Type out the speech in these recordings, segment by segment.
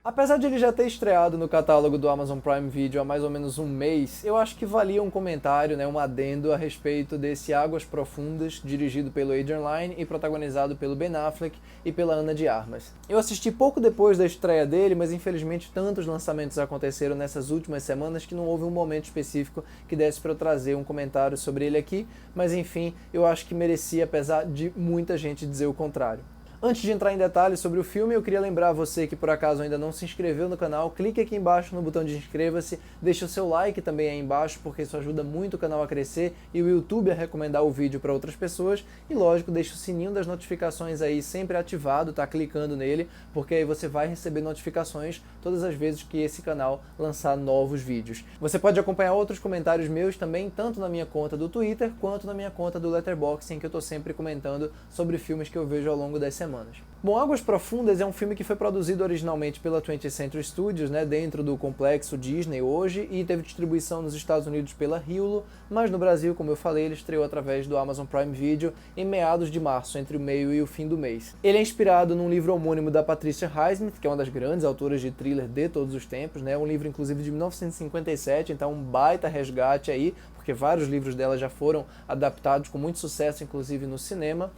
Apesar de ele já ter estreado no catálogo do Amazon Prime Video há mais ou menos um mês, eu acho que valia um comentário, um adendo a respeito desse Águas Profundas, dirigido pelo Adrian Lyne e protagonizado pelo Ben Affleck e pela Ana de Armas. Eu assisti pouco depois da estreia dele, mas infelizmente tantos lançamentos aconteceram nessas últimas semanas que não houve um momento específico que desse para eu trazer um comentário sobre ele aqui, mas enfim, eu acho que merecia, apesar de muita gente dizer o contrário. Antes de entrar em detalhes sobre o filme, eu queria lembrar você que por acaso ainda não se inscreveu no canal, clique aqui embaixo no botão de inscreva-se, deixe o seu like também aí embaixo, porque isso ajuda muito o canal a crescer e o YouTube a recomendar o vídeo para outras pessoas. E lógico, deixe o sininho das notificações aí sempre ativado, tá clicando nele, porque aí você vai receber notificações todas as vezes que esse canal lançar novos vídeos. Você pode acompanhar outros comentários meus também, tanto na minha conta do Twitter, quanto na minha conta do Letterboxd, em que eu tô sempre comentando sobre filmes que eu vejo ao longo das semanas. Bom, Águas Profundas é um filme que foi produzido originalmente pela 20th Century Studios, dentro do complexo Disney hoje, e teve distribuição nos Estados Unidos pela Hulu, mas no Brasil, como eu falei, ele estreou através do Amazon Prime Video em meados de março, entre o meio e o fim do mês. Ele é inspirado num livro homônimo da Patricia Highsmith, que é uma das grandes autoras de thriller de todos os tempos, um livro inclusive de 1957, então um baita resgate aí, porque vários livros dela já foram adaptados com muito sucesso, inclusive no cinema.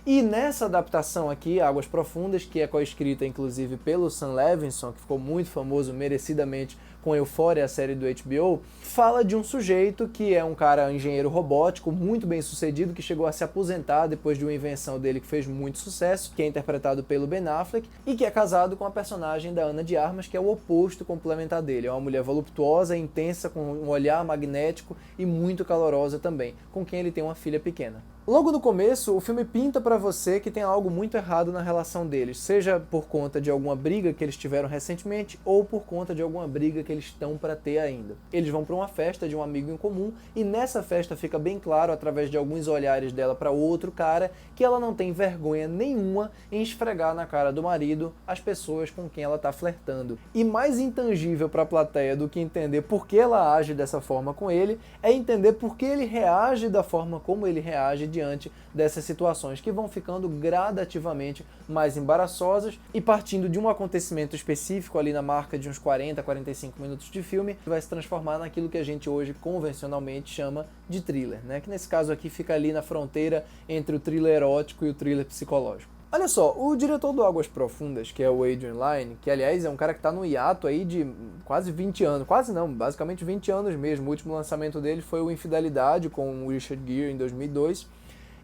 E nessa adaptação aqui, Águas Profundas, que é coescrita inclusive pelo Sam Levinson, que ficou muito famoso merecidamente com Euphoria, a série do HBO, fala de um sujeito que é um cara engenheiro robótico, muito bem sucedido, que chegou a se aposentar depois de uma invenção dele que fez muito sucesso, que é interpretado pelo Ben Affleck, e que é casado com a personagem da Ana de Armas, que é o oposto complementar dele. É uma mulher voluptuosa, intensa, com um olhar magnético e muito calorosa também, com quem ele tem uma filha pequena. Logo no começo, o filme pinta pra você que tem algo muito errado na relação deles, seja por conta de alguma briga que eles tiveram recentemente ou por conta de alguma briga que eles estão pra ter ainda. Eles vão pra uma festa de um amigo em comum e nessa festa fica bem claro, através de alguns olhares dela pra outro cara, que ela não tem vergonha nenhuma em esfregar na cara do marido as pessoas com quem ela tá flertando. E mais intangível pra plateia do que entender por que ela age dessa forma com ele, é entender por que ele reage da forma como ele reage diante dessas situações que vão ficando gradativamente mais embaraçosas e partindo de um acontecimento específico ali na marca de uns 40, 45 minutos de filme, vai se transformar naquilo que a gente hoje convencionalmente chama de thriller, que nesse caso aqui fica ali na fronteira entre o thriller erótico e o thriller psicológico. Olha só, o diretor do Águas Profundas, que é o Adrian Lyne, que aliás é um cara que está no hiato aí de quase 20 anos, quase não, basicamente 20 anos mesmo. O último lançamento dele foi o Infidelidade com o Richard Gere em 2002.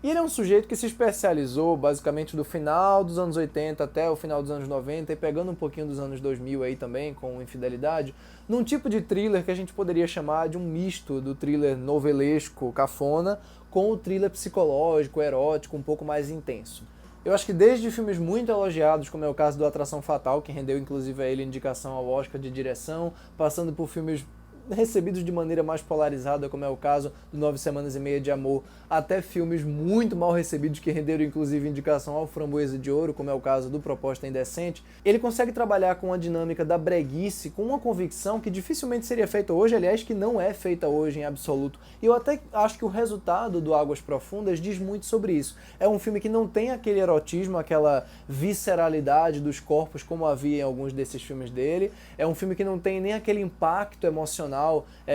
E ele é um sujeito que se especializou basicamente do final dos anos 80 até o final dos anos 90 e pegando um pouquinho dos anos 2000 aí também com Infidelidade, num tipo de thriller que a gente poderia chamar de um misto do thriller novelesco, cafona, com o thriller psicológico, erótico, um pouco mais intenso. Eu acho que desde filmes muito elogiados, como é o caso do Atração Fatal, que rendeu inclusive a ele indicação ao Oscar de direção, passando por filmes recebidos de maneira mais polarizada, como é o caso do 9 Semanas e Meia de Amor, até filmes muito mal recebidos que renderam inclusive indicação ao Framboesa de Ouro, como é o caso do Proposta Indecente, ele consegue trabalhar com a dinâmica da breguice, com uma convicção que dificilmente seria feita hoje, aliás, que não é feita hoje em absoluto. E eu até acho que o resultado do Águas Profundas diz muito sobre isso. É um filme que não tem aquele erotismo, aquela visceralidade dos corpos como havia em alguns desses filmes dele. É um filme que não tem nem aquele impacto emocional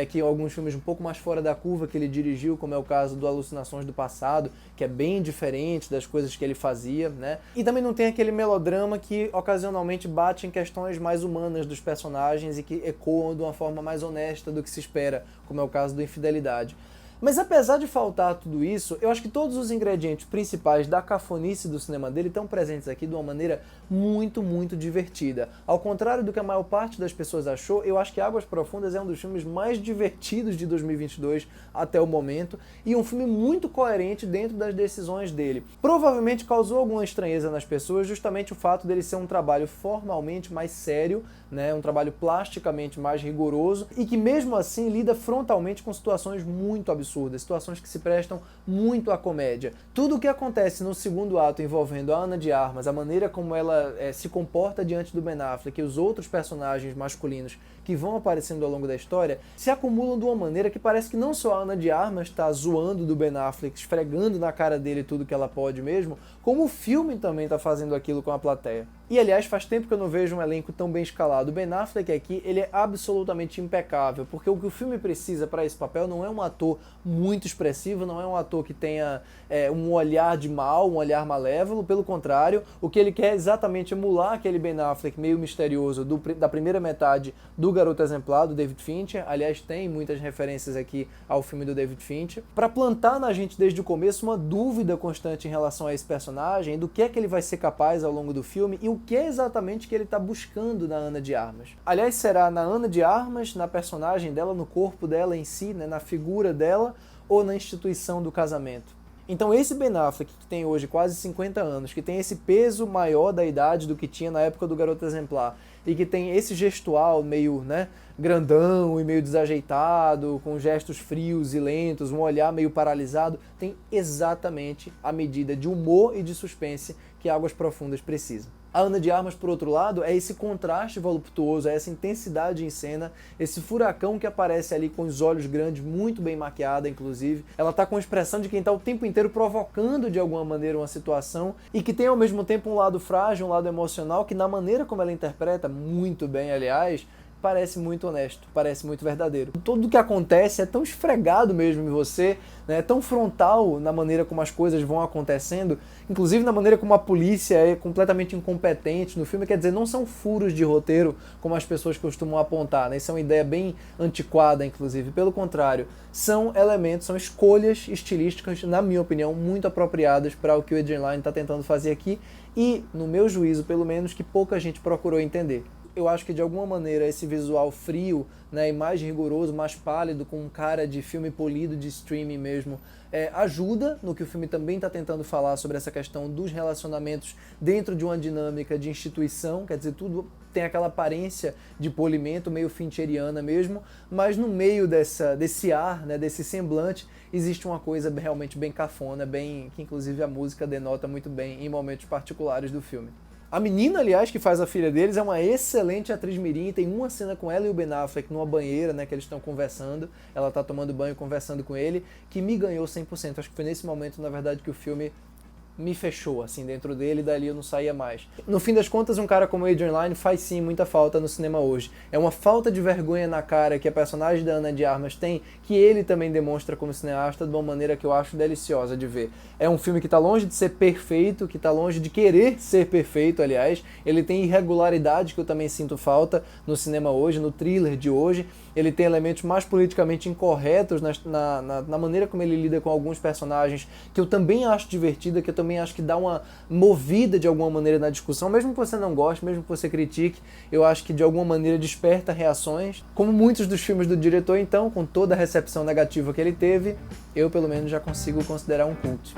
que alguns filmes um pouco mais fora da curva que ele dirigiu, como é o caso do Alucinações do Passado, que é bem diferente das coisas que ele fazia, E também não tem aquele melodrama que ocasionalmente bate em questões mais humanas dos personagens e que ecoam de uma forma mais honesta do que se espera, como é o caso do Infidelidade. Mas apesar de faltar tudo isso, eu acho que todos os ingredientes principais da cafonice do cinema dele estão presentes aqui de uma maneira muito, muito divertida. Ao contrário do que a maior parte das pessoas achou, eu acho que Águas Profundas é um dos filmes mais divertidos de 2022 até o momento e um filme muito coerente dentro das decisões dele. Provavelmente causou alguma estranheza nas pessoas justamente o fato dele ser um trabalho formalmente mais sério, um trabalho plasticamente mais rigoroso e que mesmo assim lida frontalmente com situações muito absurdas, situações que se prestam muito à comédia. Tudo o que acontece no segundo ato envolvendo a Ana de Armas, a maneira como ela se comporta diante do Ben Affleck e os outros personagens masculinos que vão aparecendo ao longo da história, se acumulam de uma maneira que parece que não só a Ana de Armas está zoando do Ben Affleck, esfregando na cara dele tudo que ela pode mesmo, como o filme também está fazendo aquilo com a plateia. E, aliás, faz tempo que eu não vejo um elenco tão bem escalado. O Ben Affleck aqui, ele é absolutamente impecável, porque o que o filme precisa para esse papel não é um ator muito expressivo, não é um ator que tenha um olhar de mal, um olhar malévolo, pelo contrário, o que ele quer é exatamente emular aquele Ben Affleck meio misterioso da primeira metade do Garoto Exemplar, do David Fincher. Aliás, tem muitas referências aqui ao filme do David Fincher, para plantar na gente desde o começo uma dúvida constante em relação a esse personagem, do que é que ele vai ser capaz ao longo do filme e o que é exatamente que ele está buscando na Ana de Armas. Aliás, será na Ana de Armas, na personagem dela, no corpo dela em si, né, na figura dela, ou na instituição do casamento? Então esse Ben Affleck, que tem hoje quase 50 anos, que tem esse peso maior da idade do que tinha na época do Garoto Exemplar, e que tem esse gestual meio, né, grandão e meio desajeitado, com gestos frios e lentos, um olhar meio paralisado, tem exatamente a medida de humor e de suspense que Águas Profundas precisa. A Ana de Armas, por outro lado, é esse contraste voluptuoso, é essa intensidade em cena, esse furacão que aparece ali com os olhos grandes, muito bem maquiada, inclusive. Ela tá com a expressão de quem tá o tempo inteiro provocando de alguma maneira uma situação e que tem ao mesmo tempo um lado frágil, um lado emocional, que na maneira como ela interpreta, muito bem, aliás, parece muito honesto, parece muito verdadeiro. Tudo o que acontece é tão esfregado mesmo em você, né? É tão frontal na maneira como as coisas vão acontecendo, inclusive na maneira como a polícia é completamente incompetente no filme. Quer dizer, não são furos de roteiro como as pessoas costumam apontar, né? Isso é uma ideia bem antiquada, inclusive. Pelo contrário, são elementos, são escolhas estilísticas, na minha opinião, muito apropriadas para o que o Adrian Lyne está tentando fazer aqui e, no meu juízo, pelo menos, que pouca gente procurou entender. Eu acho que de alguma maneira esse visual frio, né, e mais rigoroso, mais pálido, com um cara de filme polido de streaming mesmo, ajuda no que o filme também está tentando falar sobre essa questão dos relacionamentos dentro de uma dinâmica de instituição. Quer dizer, tudo tem aquela aparência de polimento meio fincheriana mesmo, mas no meio desse ar, né, desse semblante, existe uma coisa realmente bem cafona, que inclusive a música denota muito bem em momentos particulares do filme. A menina, aliás, que faz a filha deles é uma excelente atriz mirim, tem uma cena com ela e o Ben Affleck numa banheira, né, que eles estão conversando, ela tá tomando banho conversando com ele, que me ganhou 100%. Acho que foi nesse momento, na verdade, que o filme me fechou, assim, dentro dele, e dali eu não saía mais. No fim das contas, um cara como Adrian Lyne faz sim muita falta no cinema hoje. É uma falta de vergonha na cara que a personagem da Ana de Armas tem, que ele também demonstra como cineasta de uma maneira que eu acho deliciosa de ver. É um filme que está longe de ser perfeito, que está longe de querer ser perfeito, aliás. Ele tem irregularidade que eu também sinto falta no cinema hoje, no thriller de hoje. Ele tem elementos mais politicamente incorretos na maneira como ele lida com alguns personagens, que eu também acho divertida, que eu também acho que dá uma movida de alguma maneira na discussão, mesmo que você não goste, mesmo que você critique, eu acho que de alguma maneira desperta reações. Como muitos dos filmes do diretor, então, com toda a recepção negativa que ele teve, eu pelo menos já consigo considerar um culto.